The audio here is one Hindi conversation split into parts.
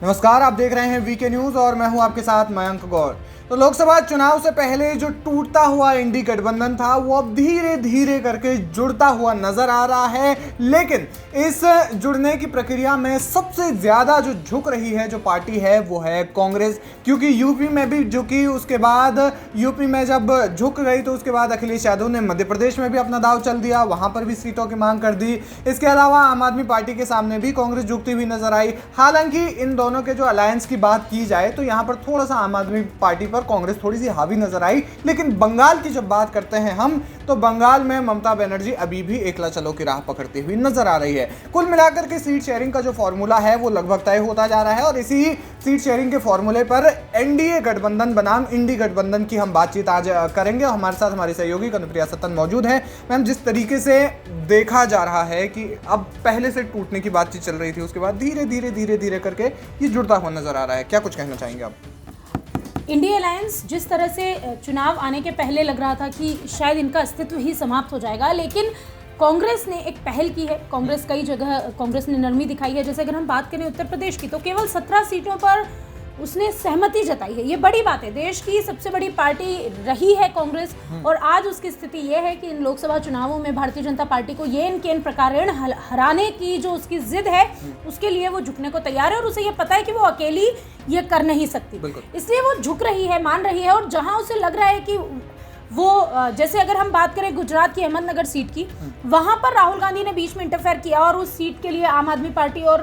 नमस्कार, आप देख रहे हैं वीके न्यूज और मैं हूं आपके साथ मयंक गौर। तो लोकसभा चुनाव से पहले जो टूटता हुआ इंडी गठबंधन था वो अब धीरे धीरे करके जुड़ता हुआ नजर आ रहा है, लेकिन इस जुड़ने की प्रक्रिया में सबसे ज्यादा जो झुक रही है जो पार्टी है वो है कांग्रेस, क्योंकि यूपी में भी झुकी, उसके बाद यूपी में जब झुक गई तो उसके बाद अखिलेश यादव ने मध्य प्रदेश में भी अपना दाव चल दिया, वहां पर भी सीटों की मांग कर दी। इसके अलावा आम आदमी पार्टी के सामने भी कांग्रेस झुकती हुई नजर आई। हालांकि इन दोनों के जो अलायंस की बात की जाए तो यहां पर थोड़ा सा आम आदमी पार्टी पर कांग्रेस थोड़ी सी हावी नजर आई, लेकिन बंगाल की जब बात करते हैं हम तो बंगाल में ममता बनर्जी अभी भी एकला चलो की राह पकड़ती हुई नजर आ रही है। कुल मिलाकर के सीट शेयरिंग का जो फॉर्मूला है वो लगभग तय होता जा रहा है और इसी सीट शेयरिंग के फॉर्मूले पर एनडीए गठबंधन बनाम इंडी गठबंधन की हम बातचीत आज करेंगे और हमारे साथ हमारी सहयोगी कनुप्रिया सत्तन मौजूद है। मैम, जिस तरीके से देखा जा रहा है कि अब पहले से टूटने की बातचीत चल रही थी, उसके बाद धीरे धीरे करके ये जुड़ता हुआ नजर आ रहा है, क्या कुछ कहना चाहेंगे आप? इंडिया अलायंस जिस तरह से चुनाव आने के पहले लग रहा था कि शायद इनका अस्तित्व ही समाप्त हो जाएगा, लेकिन कांग्रेस ने एक पहल की है। कांग्रेस कई जगह कांग्रेस ने नरमी दिखाई है। जैसे अगर हम बात करें उत्तर प्रदेश की तो केवल 17 सीटों पर उसने सहमति जताई है। ये बड़ी बात है, देश की सबसे बड़ी पार्टी रही है कांग्रेस और आज उसकी स्थिति ये है कि इन लोकसभा चुनावों में भारतीय जनता पार्टी को ये इन प्रकार हराने की जो उसकी जिद है उसके लिए वो झुकने को तैयार है और उसे ये पता है कि वो अकेली ये कर नहीं सकती, इसलिए वो झुक रही है, मान रही है। और जहां उसे लग रहा है कि वो जैसे अगर हम बात करें गुजरात की अहमदनगर सीट की, वहां पर राहुल गांधी ने बीच में इंटरफेयर किया और उस सीट के लिए आम आदमी पार्टी और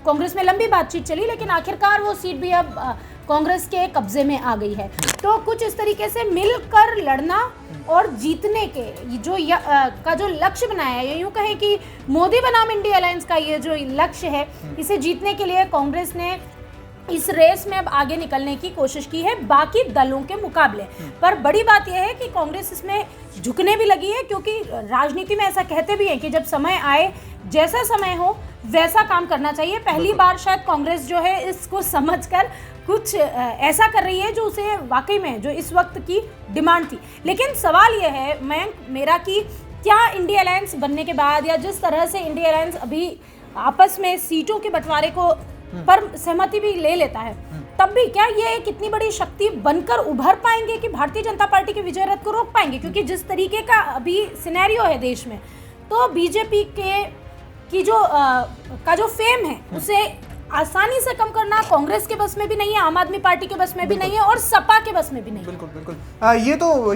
कांग्रेस में लंबी बातचीत चली, लेकिन आखिरकार वो सीट भी अब कांग्रेस के कब्जे में आ गई है। तो कुछ इस तरीके से मिलकर लड़ना और जीतने के जो लक्ष्य बनाया है, यूं कहें कि मोदी बनाम इंडिया अलायंस का ये जो लक्ष्य है, इसे जीतने के लिए कांग्रेस ने इस रेस में अब आगे निकलने की कोशिश की है बाकी दलों के मुकाबले। पर बड़ी बात यह है कि कांग्रेस इसमें झुकने भी लगी है, क्योंकि राजनीति में ऐसा कहते भी हैं कि जब समय आए, जैसा समय हो वैसा काम करना चाहिए। पहली बार शायद कांग्रेस जो है इसको समझकर कुछ ऐसा कर रही है जो उसे वाकई में जो इस वक्त की डिमांड थी। लेकिन सवाल यह है मेरा कि क्या इंडिया अलायंस बनने के बाद या जिस तरह से इंडिया अलायंस अभी आपस में सीटों के बंटवारे को पर सहमति भी ले लेता है, तब भी क्या ये एक इतनी बड़ी शक्ति बनकर उभर पाएंगे कि भारतीय जनता पार्टी के विजय रथ को रोक पाएंगे? क्योंकि जिस तरीके का अभी सिनेरियो है देश में, तो बीजेपी की जो फेम है उसे आसानी से कम करना कांग्रेस के बस में भी नहीं है, आम आदमी पार्टी के बस में भी नहीं है और सपा के बस में भी नहीं है। बिल्कुल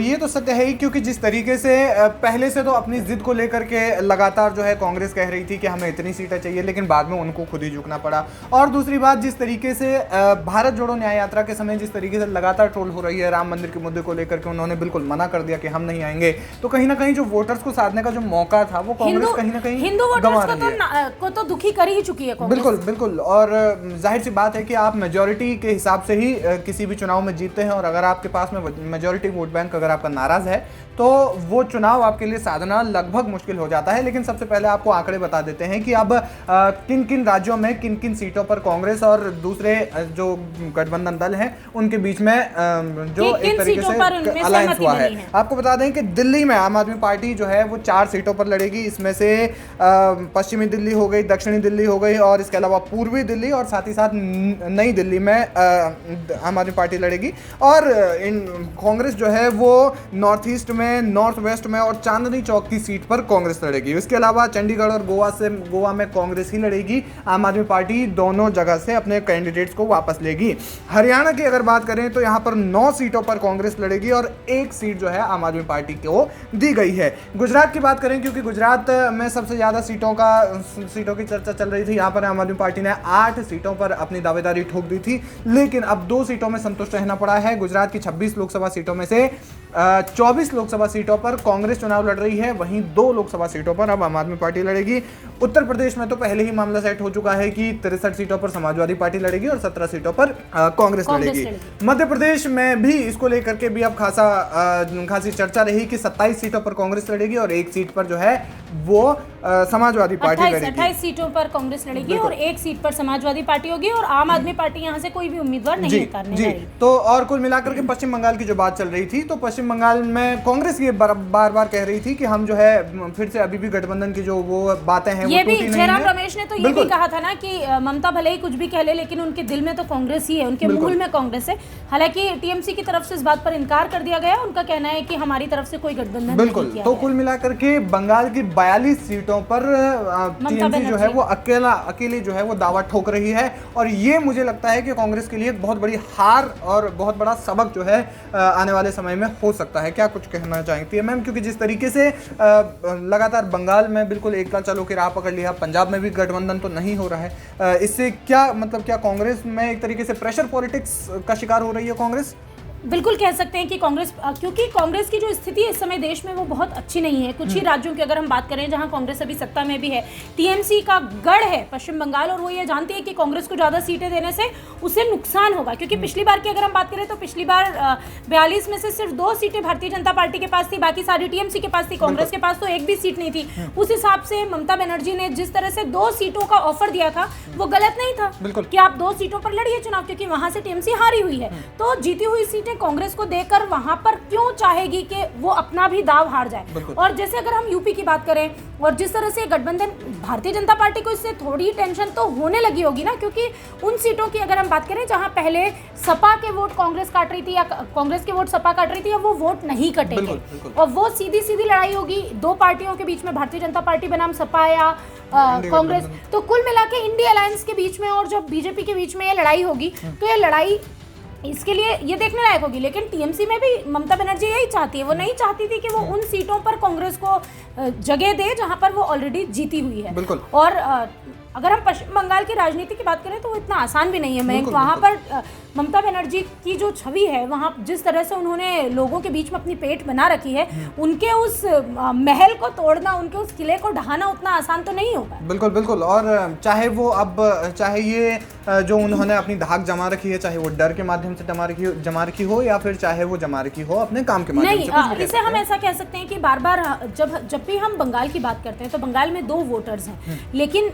ये तो सत्य है ही, क्योंकि जिस तरीके से पहले से तो अपनी जिद को लेकर के लगातार जो है कांग्रेस कह रही थी कि हमें इतनी सीटें चाहिए, लेकिन बाद में उनको खुद ही झुकना पड़ा। और दूसरी बात, जिस तरीके से भारत जोड़ो न्याय यात्रा के समय जिस तरीके से लगातार ट्रोल हो रही है राम मंदिर के मुद्दे को लेकर के, उन्होंने बिल्कुल मना कर दिया कि हम नहीं आएंगे, तो कहीं ना कहीं जो वोटर्स को साधने का जो मौका था वो कांग्रेस कहीं ना कहीं हिंदू वोटर्स को तो दुखी कर ही चुकी है कांग्रेस। बिल्कुल। और जाहिर सी बात है कि आप मेजॉरिटी के हिसाब से ही किसी भी चुनाव में जीतते हैं, और अगर आपके पास में मेजॉरिटी वोट बैंक अगर आपका नाराज है तो वो चुनाव आपके लिए साधना लगभग मुश्किल हो जाता है। लेकिन सबसे पहले आपको आंकड़े बता देते हैं कि अब किन किन राज्यों में किन किन सीटों पर कांग्रेस और दूसरे जो गठबंधन दल हैं उनके बीच में जो एक तरीके से अलायंस हुआ है। आपको बता दें कि दिल्ली में आम आदमी पार्टी जो है वो 4 सीटों पर लड़ेगी। इसमें से पश्चिमी दिल्ली हो गई, दक्षिणी दिल्ली हो गई और इसके अलावा पूर्वी दिल्ली और साथ ही साथ नई दिल्ली में आम आदमी पार्टी लड़ेगी। और कांग्रेस जो है वो नॉर्थ ईस्ट में, नॉर्थ वेस्ट में और चांदनी चौक की सीट पर कांग्रेस लड़ेगी। इसके अलावा चंडीगढ़ और गोवा में कांग्रेस ही लड़ेगी। आम आदमी पार्टी दोनों जगह से अपने कैंडिडेट्स को वापस लेगी। हरियाणा की अगर बात करें तो यहां पर 9 सीटों पर कांग्रेस लड़ेगी और 1 सीट जो है आम आदमी पार्टी को दी गई है। गुजरात की बात करें, क्योंकि गुजरात में सबसे ज्यादा सीटों की चर्चा चल रही थी, यहां पर आम आदमी पार्टी ने 8 सीटों पर अपनी दावेदारी ठोक दी थी, लेकिन अब 2 सीटों में संतुष्ट रहना पड़ा है। गुजरात की 26 लोकसभा सीटों में से 24 लोकसभा सीटों पर कांग्रेस चुनाव लड़ रही है, वहीं 2 लोकसभा सीटों पर अब आम आदमी पार्टी लड़ेगी। उत्तर प्रदेश में तो पहले ही मामला सेट हो चुका है कि 63 सीटों पर समाजवादी पार्टी लड़ेगी और 17 सीटों पर कांग्रेस लड़ेगी। मध्य प्रदेश में भी इसको लेकर के भी अब खासी चर्चा रही कि 27 सीटों पर कांग्रेस लड़ेगी और 1 सीट पर जो है वो समाजवादी पार्टी लड़ेगी। 28 सीटों पर कांग्रेस लड़ेगी और 1 सीट पर समाजवादी पार्टी होगी और आम आदमी पार्टी यहाँ से कोई भी उम्मीदवार नहीं उतारने जा रही। तो और कुल मिलाकर के पश्चिम बंगाल की जो बात चल रही थी, तो पश्चिम पश्चिम बंगाल में कांग्रेस ये बार बार कह रही थी कि हम जो है फिर से अभी भी गठबंधन की जो वो बातें हैं ये वो भी टूटी नहीं जयराम है। रमेश ने तो ये भी कहा था ना कि ममता भले ही कुछ भी कह ले लेकिन उनके दिल में तो कांग्रेस ही है, उनके मूल में कांग्रेस है। हालांकि टीएमसी की तरफ से इस बात पर इनकार कर दिया गया, उनका कहना है कि हमारी तरफ से कोई गठबंधन बिल्कुल। नहीं किया तो कुल मिलाकर के बंगाल की 42 सीटों पर टीएमसी जो है वो अकेली जो है वो दावा ठोक रही है, और ये मुझे लगता है कि कांग्रेस के लिए एक बहुत बड़ी हार और बहुत बड़ा सबक जो है आने वाले समय में हो सकता है। क्या कुछ कहना चाहती है मैम, क्योंकि जिस तरीके से लगातार बंगाल में बिल्कुल एकला चलो की राह पकड़ लिया, पंजाब में भी गठबंधन तो नहीं हो रहा है, इससे क्या मतलब क्या कांग्रेस में एक तरीके से प्रेशर पॉलिटिक्स का शिकार हो रही है कांग्रेस? बिल्कुल कह सकते हैं कि कांग्रेस, क्योंकि कांग्रेस की जो स्थिति है इस समय देश में वो बहुत अच्छी नहीं है। कुछ ही राज्यों की अगर हम बात करें जहां कांग्रेस अभी सत्ता में भी है, टीएमसी का गढ़ है पश्चिम बंगाल, और वो ये जानती है कि कांग्रेस को ज़्यादा सीटें देने से उसे नुकसान होगा। क्योंकि पिछली बार की अगर हम बात करें तो पिछली बार 42 में से सिर्फ 2 सीटें भारतीय जनता पार्टी के पास थी, बाकी सारी टीएमसी के पास थी, कांग्रेस के पास तो एक भी सीट नहीं थी। उस हिसाब से ममता बनर्जी ने जिस तरह से 2 सीटों का ऑफर दिया था वो गलत नहीं था कि आप 2 सीटों पर लड़िए चुनाव, क्योंकि वहां से टीएमसी हारी हुई है। तो जीती हुई सीटें कांग्रेस को देकर वहां पर क्यों चाहेगी कि वो अपना भी दाव हार जाए। और जैसे अगर हम यूपी की बात करें और जिस तरह से गठबंधन, भारतीय जनता पार्टी को इससे थोड़ी टेंशन तो होने लगी होगी ना, क्योंकि उन सीटों की अगर हम बात करें जहां पहले सपा के वोट कांग्रेस काट रही थी या कांग्रेस के वोट सपा काट रही थी, अब वो वोट नहीं कटेंगे और वो सीधी सीधी लड़ाई होगी 2 पार्टियों के बीच में, भारतीय जनता पार्टी बनाम सपा या कांग्रेस। तो कुल मिला के इंडिया अलायंस के बीच में और जब बीजेपी के बीच में ये लड़ाई होगी तो ये लड़ाई इसके लिए ये देखने लायक होगी। लेकिन टीएमसी में भी ममता बनर्जी यही चाहती है, वो नहीं चाहती थी कि वो उन सीटों पर कांग्रेस को जगह दे जहां पर वो ऑलरेडी जीती हुई है। और अगर हम पश्चिम बंगाल की राजनीति की बात करें तो वो इतना आसान भी नहीं है मयंक। वहाँ पर ममता बनर्जी की जो छवि है, वहाँ जिस तरह से उन्होंने लोगों के बीच में अपनी पेठ बना रखी है, उनके उस महल को तोड़ना, उनके उस किले को ढहाना उतना आसान तो नहीं होगा। बिल्कुल बिल्कुल। और चाहे ये जो उन्होंने अपनी धाक जमा रखी है, चाहे वो डर के माध्यम से जमा रखी हो या फिर चाहे वो जमा रखी हो अपने काम के माध्यम से, नहीं, इसे हम ऐसा कह सकते हैं कि बार बार जब भी हम बंगाल की बात करते हैं तो बंगाल में 2 वोटर्स हैं, लेकिन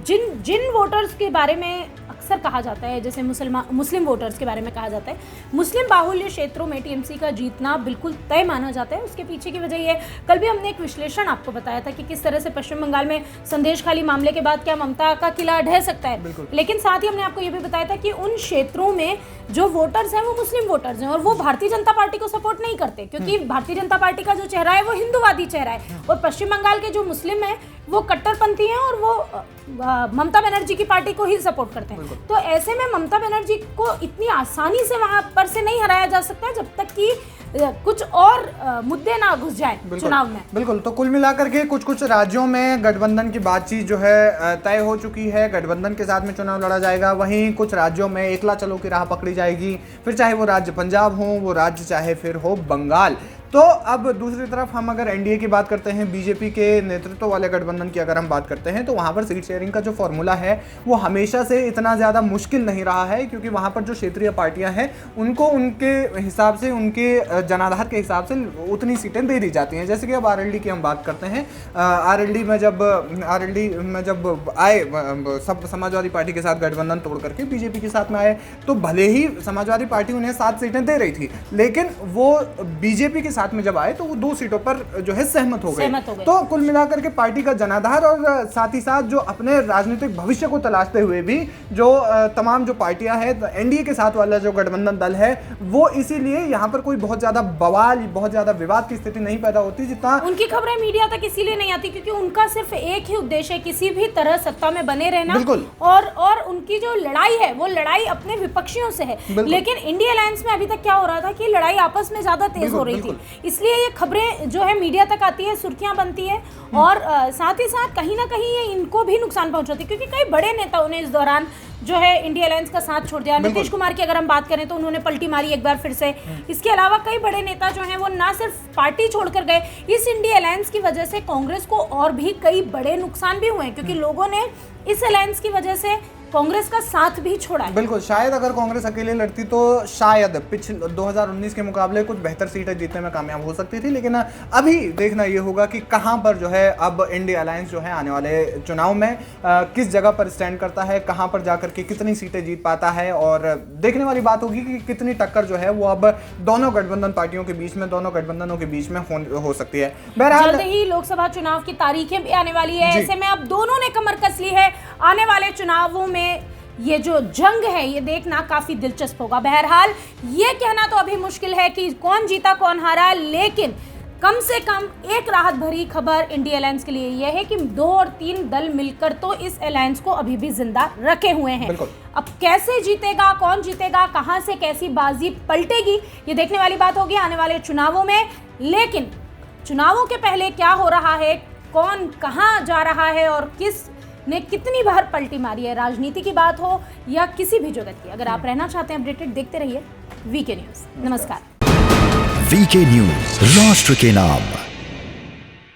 जिन वोटर्स के बारे में अक्सर कहा जाता है, जैसे मुस्लिम वोटर्स के बारे में कहा जाता है, मुस्लिम बाहुल्य क्षेत्रों में टीएमसी का जीतना बिल्कुल तय माना जाता है। उसके पीछे की वजह ये, कल भी हमने एक विश्लेषण आपको बताया था कि किस तरह से पश्चिम बंगाल में संदेशखाली मामले के बाद क्या ममता का किला ढह सकता है, लेकिन साथ ही हमने आपको ये भी बताया था कि उन क्षेत्रों में जो वोटर्स हैं वो मुस्लिम वोटर्स हैं और वो भारतीय जनता पार्टी को सपोर्ट नहीं करते, क्योंकि भारतीय जनता पार्टी का जो चेहरा है वो हिंदूवादी चेहरा है और पश्चिम बंगाल के जो मुस्लिम हैं वो कट्टरपंथी हैं और वो ममता बनर्जी की पार्टी को ही सपोर्ट करते हैं। तो ऐसे में ममता बनर्जी को इतनी आसानी से वहां पर से नहीं हराया जा सकता जब तक कि कुछ और मुद्दे ना घुस जाए चुनाव में। बिल्कुल। तो कुल मिलाकर के कुछ राज्यों में गठबंधन की बातचीत जो है तय हो चुकी है, गठबंधन के साथ में चुनाव लड़ा जाएगा। वहीं कुछ राज्यों में एकला चलो की राह पकड़ी जाएगी, फिर चाहे वो राज्य पंजाब हो, वो राज्य चाहे फिर हो बंगाल। तो अब दूसरी तरफ हम अगर एनडीए की बात करते हैं, बीजेपी के नेतृत्व वाले गठबंधन की अगर हम बात करते हैं, तो वहाँ पर सीट शेयरिंग का जो फॉर्मूला है वो हमेशा से इतना ज़्यादा मुश्किल नहीं रहा है, क्योंकि वहाँ पर जो क्षेत्रीय पार्टियाँ हैं उनको उनके हिसाब से, उनके जनाधार के हिसाब से उतनी सीटें दे दी जाती हैं। जैसे कि अब आरएलडी की हम बात करते हैं, आरएलडी में जब आए सब समाजवादी पार्टी के साथ गठबंधन तोड़ करके बीजेपी के साथ में आए, तो भले ही समाजवादी पार्टी उन्हें 7 सीटें दे रही थी, लेकिन वो बीजेपी के साथ में जब आए तो वो 2 सीटों पर जो है सहमत हो गए। तो कुल मिलाकर के पार्टी का जनाधार और साथ ही साथ जो अपने राजनीतिक भविष्य को तलाशते हुए भी जो तमाम जो पार्टियां हैं, एनडीए के साथ वाला जो गठबंधन दल है, वो इसीलिए यहाँ पर कोई बहुत ज्यादा बवाल, बहुत ज्यादा विवाद की स्थिति नहीं पैदा होती जितना उनकी खबरें मीडिया तक इसीलिए नहीं आती, क्योंकि उनका सिर्फ एक ही उद्देश्य है, किसी भी तरह सत्ता में बने रहना। और उनकी जो लड़ाई है वो लड़ाई अपने विपक्षियों से है। लेकिन इंडिया अलायंस में अभी तक क्या हो रहा था कि लड़ाई आपस में ज्यादा तेज हो रही थी, इसलिए ये खबरें जो है मीडिया तक आती है, सुर्खियां बनती है और साथ ही साथ कहीं ना कहीं ये इनको भी नुकसान पहुंचाती है, क्योंकि कई बड़े नेताओं ने इस दौरान जो है इंडिया अलायंस का साथ छोड़ दिया। नीतीश कुमार की अगर हम बात करें तो उन्होंने पलटी मारी एक बार फिर से। इसके अलावा कई बड़े नेता जो हैं वो ना सिर्फ पार्टी छोड़कर गए, इस इंडिया अलायंस की वजह से कांग्रेस को और भी कई बड़े नुकसान भी हुए हैं, क्योंकि लोगों ने इस अलायंस की वजह से कांग्रेस का साथ भी छोड़ा है। बिल्कुल, शायद अगर कांग्रेस अकेले लड़ती तो शायद पिछले 2019 के मुकाबले कुछ बेहतर सीटें जीतने में कामयाब हो सकती थी, लेकिन अभी देखना ये होगा कि कहां पर जो है अब इंडिया अलायंस जो है आने वाले चुनाव में किस जगह पर स्टैंड करता है, कहां पर जाकर के कितनी सीटें जीत पाता है। और देखने वाली बात होगी कि कितनी टक्कर जो है वो अब दोनों गठबंधन पार्टियों के बीच में, दोनों गठबंधनों के बीच में हो सकती है। बहरहाल जल्द ही लोकसभा चुनाव की तारीखें भी आने वाली है, ऐसे में अब दोनों ने कमर कस ली है। आने वाले चुनावों में ये जो जंग है ये देखना काफी दिलचस्प होगा। बहरहाल ये कहना तो अभी मुश्किल है कि कौन जीता कौन हारा, लेकिन कम से कम एक राहत भरी खबर इंडिया अलायंस के लिए यह है कि 2 और 3 दल मिलकर तो इस अलायंस को अभी भी जिंदा रखे हुए हैं। अब कैसे जीतेगा, कौन जीतेगा, कहां से कैसी बाजी पलटेगी, ये देखने वाली बात होगी आने वाले चुनावों में। लेकिन चुनावों के पहले क्या हो रहा है, कौन कहां जा रहा है और किस ने कितनी बार पलटी मारी है, राजनीति की बात हो या किसी भी जगत की, अगर आप रहना चाहते हैं अपडेटेड, देखते रहिए वीके न्यूज। नमस्कार। वीके न्यूज, राष्ट्र के नाम।